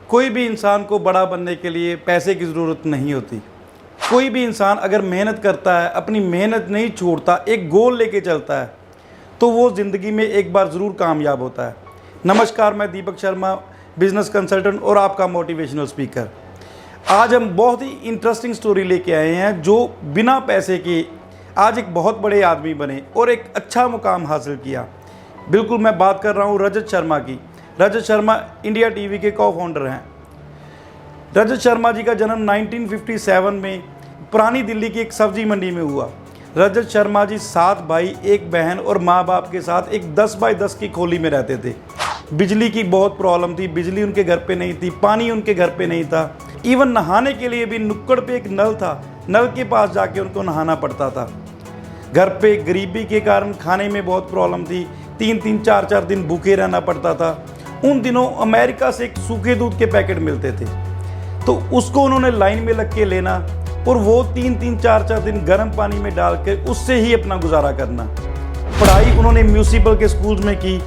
कोई भी इंसान को बड़ा बनने के लिए पैसे की ज़रूरत नहीं होती। कोई भी इंसान अगर मेहनत करता है, अपनी मेहनत नहीं छोड़ता, एक गोल लेके चलता है, तो वो ज़िंदगी में एक बार ज़रूर कामयाब होता है। नमस्कार, मैं दीपक शर्मा, बिजनेस कंसल्टेंट और आपका मोटिवेशनल स्पीकर। आज हम बहुत ही इंटरेस्टिंग स्टोरी लेके आए हैं, जो बिना पैसे के आज एक बहुत बड़े आदमी बने और एक अच्छा मुकाम हासिल किया। बिल्कुल, मैं बात कर रहा हूँ रजत शर्मा की। रजत शर्मा इंडिया टीवी के को फाउंडर हैं। रजत शर्मा जी का जन्म 1957 में पुरानी दिल्ली की एक सब्जी मंडी में हुआ। रजत शर्मा जी 7 भाई, 1 बहन और माँ बाप के साथ एक 10 बाई 10 की खोली में रहते थे। बिजली की बहुत प्रॉब्लम थी, बिजली उनके घर पे नहीं थी, पानी उनके घर पे नहीं था। इवन नहाने के लिए भी नुक्कड़ पे एक नल था, नल के पास जाके उनको नहाना पड़ता था। घर पे गरीबी के कारण खाने में बहुत प्रॉब्लम थी, 3-3, 4-4 दिन भूखे रहना पड़ता था। उन दिनों अमेरिका से एक सूखे दूध के पैकेट मिलते थे, तो उसको उन्होंने लाइन में लग के लेना और वो 3-3, 4-4 दिन गर्म पानी में डाल के उससे ही अपना गुजारा करना। पढ़ाई उन्होंने म्यूनिसिपल के स्कूल्स में की।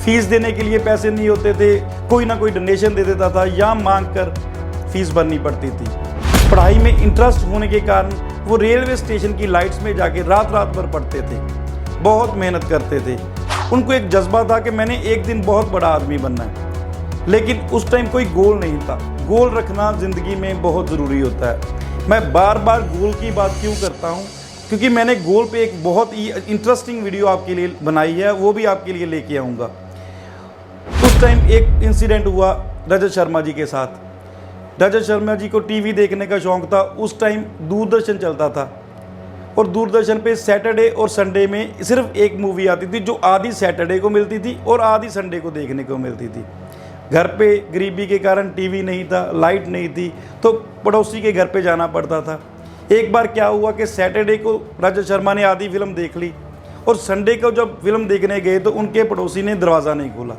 फीस देने के लिए पैसे नहीं होते थे, कोई ना कोई डोनेशन दे देता था या मांग कर फीस भरनी पड़ती थी। पढ़ाई में इंटरेस्ट होने के कारण वो रेलवे स्टेशन की लाइट्स में जाके रात रात भर पढ़ते थे, बहुत मेहनत करते थे। उनको एक जज्बा था कि मैंने एक दिन बहुत बड़ा आदमी बनना है, लेकिन उस टाइम कोई गोल नहीं था। गोल रखना ज़िंदगी में बहुत ज़रूरी होता है। मैं बार बार गोल की बात क्यों करता हूँ, क्योंकि मैंने गोल पे एक बहुत ही इंटरेस्टिंग वीडियो आपके लिए बनाई है, वो भी आपके लिए लेके आऊँगा। उस टाइम एक इंसिडेंट हुआ रजत शर्मा जी के साथ। रजत शर्मा जी को टीवी देखने का शौक़ था। उस टाइम दूरदर्शन चलता था और दूरदर्शन पे सैटरडे और संडे में सिर्फ एक मूवी आती थी, जो आधी सैटरडे को मिलती थी और आधी संडे को देखने को मिलती थी। घर पे गरीबी के कारण टीवी नहीं था, लाइट नहीं थी, तो पड़ोसी के घर पे जाना पड़ता था। एक बार क्या हुआ कि सैटरडे को रजत शर्मा ने आधी फिल्म देख ली और संडे को जब फिल्म देखने गए तो उनके पड़ोसी ने दरवाज़ा नहीं खोला।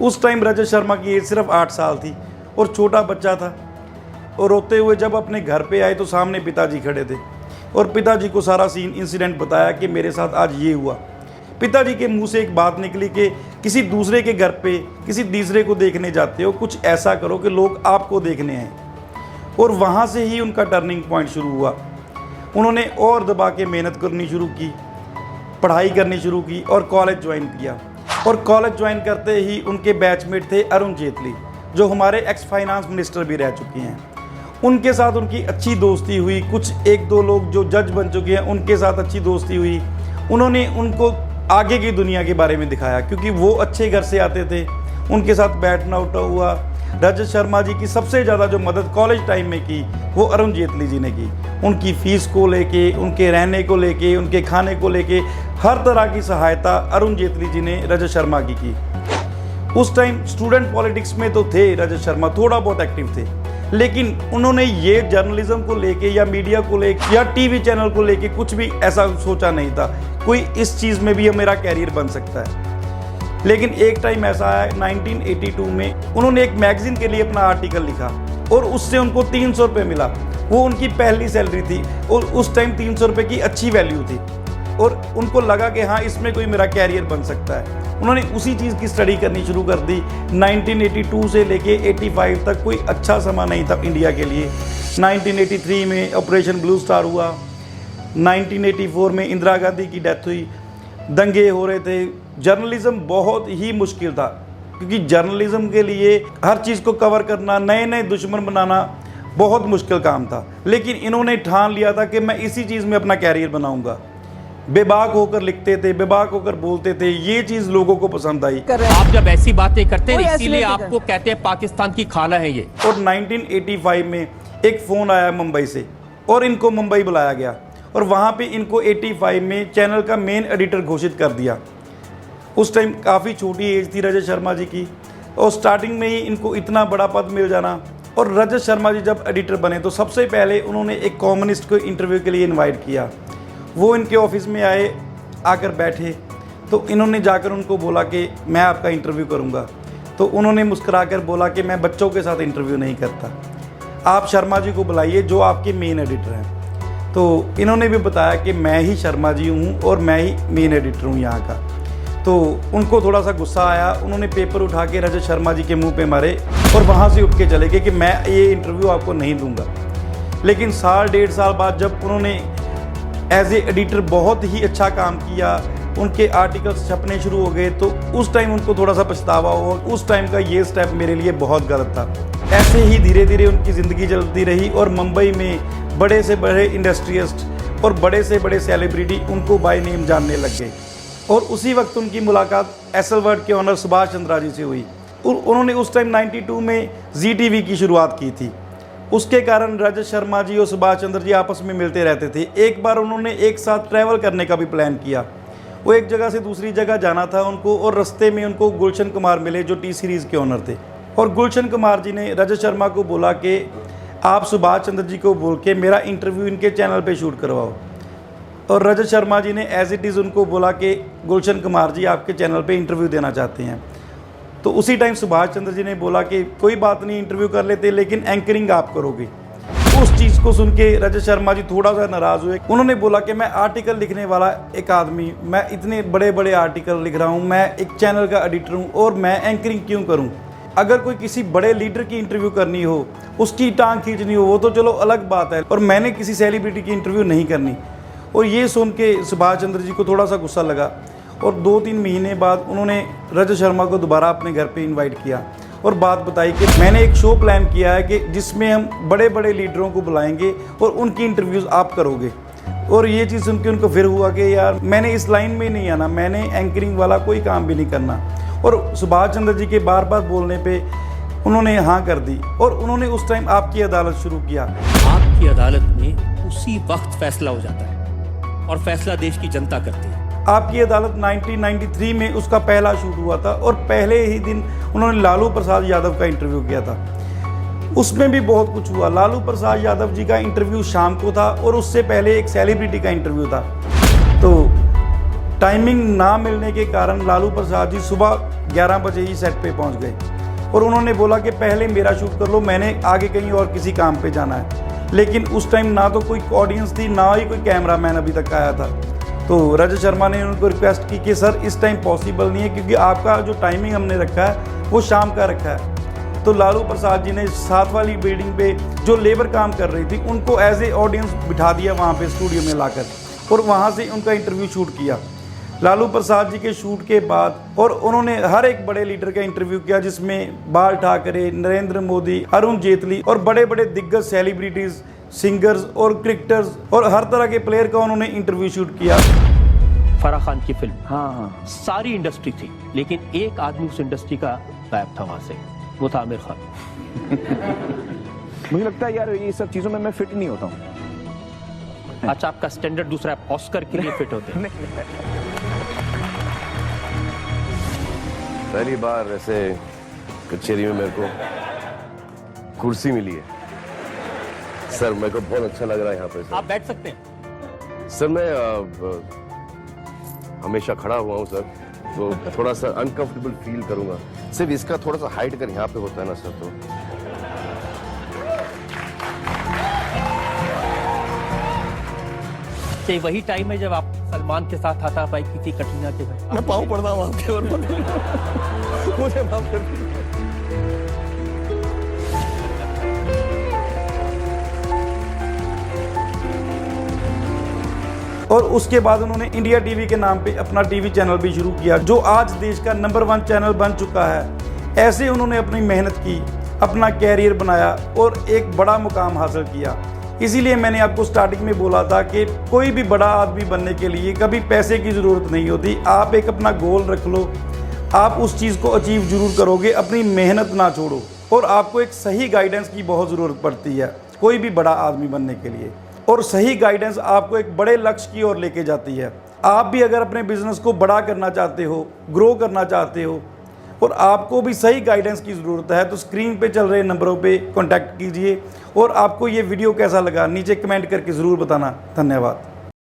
उस टाइम रजत शर्मा की एज सिर्फ 8 साल थी और छोटा बच्चा था। और रोते हुए जब अपने घर पे आए तो सामने पिताजी खड़े थे और पिताजी को सारा इंसिडेंट बताया कि मेरे साथ आज ये हुआ। पिताजी के मुंह से एक बात निकली कि किसी दूसरे के घर पे किसी तीसरे को देखने जाते हो, कुछ ऐसा करो कि लोग आपको देखने आए। और वहाँ से ही उनका टर्निंग पॉइंट शुरू हुआ। उन्होंने और दबा के मेहनत करनी शुरू की, पढ़ाई करनी शुरू की और कॉलेज ज्वाइन किया। और कॉलेज ज्वाइन करते ही उनके बैचमेट थे अरुण जेटली, जो हमारे एक्स फाइनेंस मिनिस्टर भी रह चुके हैं। उनके साथ उनकी अच्छी दोस्ती हुई। कुछ 1-2 लोग जो जज बन चुके हैं उनके साथ अच्छी दोस्ती हुई। उन्होंने उनको आगे की दुनिया के बारे में दिखाया, क्योंकि वो अच्छे घर से आते थे। उनके साथ बैठना उठा हुआ। रजत शर्मा जी की सबसे ज़्यादा जो मदद कॉलेज टाइम में की वो अरुण जेटली जी ने की। उनकी फ़ीस को लेके, उनके रहने को लेके, उनके खाने को लेके हर तरह की सहायता अरुण जेटली जी ने रजत शर्मा की। उस टाइम स्टूडेंट पॉलिटिक्स में तो थे रजत शर्मा, थोड़ा बहुत एक्टिव थे, लेकिन उन्होंने ये जर्नलिज्म को लेके या मीडिया को लेके या टीवी चैनल को लेके कुछ भी ऐसा सोचा नहीं था कोई इस चीज़ में भी मेरा कैरियर बन सकता है। लेकिन एक टाइम ऐसा आया 1982 में उन्होंने एक मैगजीन के लिए अपना आर्टिकल लिखा और उससे उनको 300 रुपये मिला। वो उनकी पहली सैलरी थी और उस टाइम 300 रुपये की अच्छी वैल्यू थी और उनको लगा कि हाँ, इसमें कोई मेरा कैरियर बन सकता है। उन्होंने उसी चीज़ की स्टडी करनी शुरू कर दी। 1982 से लेके 85 तक कोई अच्छा समय नहीं था इंडिया के लिए। 1983 में ऑपरेशन ब्लू स्टार हुआ। 1984 में इंदिरा गांधी की डेथ हुई। दंगे हो रहे थे। जर्नलिज्म बहुत ही मुश्किल था, क्योंकि जर्नलिज्म के लिए हर चीज़ को कवर करना, नए नए दुश्मन बनाना बहुत मुश्किल काम था। लेकिन इन्होंने ठान लिया था कि मैं इसी चीज़ में अपना कैरियर बनाऊंगा। बेबाक होकर लिखते थे, बेबाक होकर बोलते थे, ये चीज़ लोगों को पसंद आई। आप जब ऐसी बातें करते हैं इसीलिए आपको कहते हैं पाकिस्तान की खाना है ये। और 1985 में एक फ़ोन आया मुंबई से और इनको मुंबई बुलाया गया और वहाँ पे इनको 85 में चैनल का मेन एडिटर घोषित कर दिया। उस टाइम काफ़ी छोटी एज थी रजत शर्मा जी की और स्टार्टिंग में ही इनको इतना बड़ा पद मिल जाना। और रजत शर्मा जी जब एडिटर बने तो सबसे पहले उन्होंने एक कॉम्युनिस्ट को इंटरव्यू के लिए इनवाइट किया। वो इनके ऑफिस में आए, आकर बैठे, तो इन्होंने जाकर उनको बोला कि मैं आपका इंटरव्यू करूँगा। तो उन्होंने मुस्कुराकर बोला कि मैं बच्चों के साथ इंटरव्यू नहीं करता, आप शर्मा जी को बुलाइए जो आपके मेन एडिटर हैं। तो इन्होंने भी बताया कि मैं ही शर्मा जी हूँ और मैं ही मेन एडिटर हूँ यहाँ का। तो उनको थोड़ा सा गुस्सा आया, उन्होंने पेपर उठा के रजत शर्मा जी के मुंह पे मारे और वहाँ से उठ के चले गए कि मैं ये इंटरव्यू आपको नहीं दूंगा। लेकिन साल डेढ़ साल बाद जब उन्होंने एज ए एडिटर बहुत ही अच्छा काम किया, उनके आर्टिकल्स छपने शुरू हो गए, तो उस टाइम उनको थोड़ा सा पछतावा हुआ। उस टाइम का ये स्टेप मेरे लिए बहुत गलत था। ऐसे ही धीरे धीरे उनकी ज़िंदगी चलती रही और मुंबई में बड़े से बड़े इंडस्ट्रियलिस्ट और बड़े से बड़े सेलिब्रिटी उनको बाय नेम जानने लग गए। और उसी वक्त उनकी मुलाकात एसएल वर्ल्ड के ऑनर सुभाष चंद्रा जी से हुई। उन्होंने उस टाइम 92 में ZTV की शुरुआत की थी। उसके कारण रजत शर्मा जी और सुभाष चंद्र जी आपस में मिलते रहते थे। एक बार उन्होंने एक साथ ट्रैवल करने का भी प्लान किया। वो एक जगह से दूसरी जगह जाना था उनको, और रास्ते में उनको गुलशन कुमार मिले जो टी सीरीज़ के ऑनर थे। और गुलशन कुमार जी ने रजत शर्मा को बोला कि आप सुभाष चंद्र जी को बोल के मेरा इंटरव्यू इनके चैनल पे शूट करवाओ। और रजत शर्मा जी ने एज इट इज़ उनको बोला कि गुलशन कुमार जी आपके चैनल पे इंटरव्यू देना चाहते हैं। तो उसी टाइम सुभाष चंद्र जी ने बोला कि कोई बात नहीं, इंटरव्यू कर लेते, लेकिन एंकरिंग आप करोगे। उस चीज़ को सुन के रजत शर्मा जी थोड़ा सा नाराज़ हुए। उन्होंने बोला कि मैं आर्टिकल लिखने वाला एक आदमी, मैं इतने बड़े बड़े आर्टिकल लिख रहा हूँ, मैं एक चैनल का एडिटर हूँ और मैं एंकरिंग क्यों करूँ। अगर कोई किसी बड़े लीडर की इंटरव्यू करनी हो, उसकी टांग खींचनी हो, वो तो चलो अलग बात है, और मैंने किसी सेलिब्रिटी की इंटरव्यू नहीं करनी। और ये सुन के सुभाष चंद्र जी को थोड़ा सा गुस्सा लगा और 2-3 महीने बाद उन्होंने रजत शर्मा को दोबारा अपने घर पे इनवाइट किया और बात बताई कि मैंने एक शो प्लान किया है कि जिसमें हम बड़े बड़े लीडरों को बुलाएंगे और उनकी इंटरव्यूज़ आप करोगे। और ये चीज़ सुन के उनको फिर हुआ कि यार मैंने इस लाइन में ही नहीं आना, मैंने एंकरिंग वाला कोई काम भी नहीं करना। और सुभाष चंद्र जी के बार बार बोलने पे उन्होंने हाँ कर दी और उन्होंने उस टाइम आपकी अदालत शुरू किया। आपकी अदालत में उसी वक्त फैसला हो जाता है और फैसला देश की जनता करती है। आपकी अदालत 1993 में उसका पहला शूट हुआ था और पहले ही दिन उन्होंने लालू प्रसाद यादव का इंटरव्यू किया था। उसमें भी बहुत कुछ हुआ। लालू प्रसाद यादव जी का इंटरव्यू शाम को था और उससे पहले एक सेलिब्रिटी का इंटरव्यू था। तो टाइमिंग ना मिलने के कारण लालू प्रसाद जी सुबह 11 बजे ही सेट पे पहुंच गए और उन्होंने बोला कि पहले मेरा शूट कर लो, मैंने आगे कहीं और किसी काम पे जाना है। लेकिन उस टाइम ना तो कोई ऑडियंस थी, ना ही कोई कैमरामैन अभी तक आया था। तो रजत शर्मा ने उनको रिक्वेस्ट की कि सर इस टाइम पॉसिबल नहीं है, क्योंकि आपका जो टाइमिंग हमने रखा है वो शाम का रखा है। तो लालू प्रसाद जी ने साथ वाली बिल्डिंग पे जो लेबर काम कर रही थी उनको एज ए ऑडियंस बिठा दिया वहाँ पे स्टूडियो में लाकर, और वहाँ से उनका इंटरव्यू शूट किया। लालू प्रसाद जी के शूट के बाद और उन्होंने हर एक बड़े लीडर का इंटरव्यू किया, जिसमें बाल ठाकरे, नरेंद्र मोदी, अरुण जेटली और बड़े बड़े दिग्गज सेलिब्रिटीज़, सिंगर्स और क्रिकेटर्स और हर तरह के प्लेयर का उन्होंने इंटरव्यू शूट किया। फराह खान की फिल्म, हाँ, सारी इंडस्ट्री थी, लेकिन एक आदमी उस इंडस्ट्री का गायब था वहां से, वो था आमिर खान। मुझे लगता है यार ये सब चीजों में मैं फिट नहीं होता हूँ। अच्छा, आपका स्टैंडर्ड दूसरा है, ऑस्कर के लिए फिट होते हैं। पहली बार ऐसे कचेरी में मेरे को कुर्सी मिली है सर, मेरे को बहुत अच्छा लग रहा है यहाँ पे सर। आप बैठ सकते हैं सर। मैं हमेशा खड़ा हुआ हूँ सर, तो थोड़ा सा अनकंफर्टेबल फील करूंगा। सिर्फ इसका थोड़ा सा हाइट कर यहाँ पे होता है ना सर, तो ये वही टाइम है जब आप सलमान के साथ हाथापाई की थी कटरीना के घर। मैं पाँव पड़ता हूँ आपके और मुझे माफ कर दीजिए। और उसके बाद उन्होंने इंडिया टीवी के नाम पे अपना टीवी चैनल भी शुरू किया, जो आज देश का नंबर 1 चैनल बन चुका है। ऐसे उन्होंने अपनी मेहनत की, अपना कैरियर बनाया और एक बड़ा मुकाम हासिल किया। इसीलिए मैंने आपको स्टार्टिंग में बोला था कि कोई भी बड़ा आदमी बनने के लिए कभी पैसे की ज़रूरत नहीं होती। आप एक अपना गोल रख लो, आप उस चीज़ को अचीव ज़रूर करोगे, अपनी मेहनत ना छोड़ो। और आपको एक सही गाइडेंस की बहुत ज़रूरत पड़ती है कोई भी बड़ा आदमी बनने के लिए, और सही गाइडेंस आपको एक बड़े लक्ष्य की ओर लेके जाती है। आप भी अगर अपने बिजनेस को बड़ा करना चाहते हो, ग्रो करना चाहते हो, और आपको भी सही गाइडेंस की ज़रूरत है, तो स्क्रीन पे चल रहे नंबरों पे कांटेक्ट कीजिए। और आपको ये वीडियो कैसा लगा नीचे कमेंट करके ज़रूर बताना। धन्यवाद।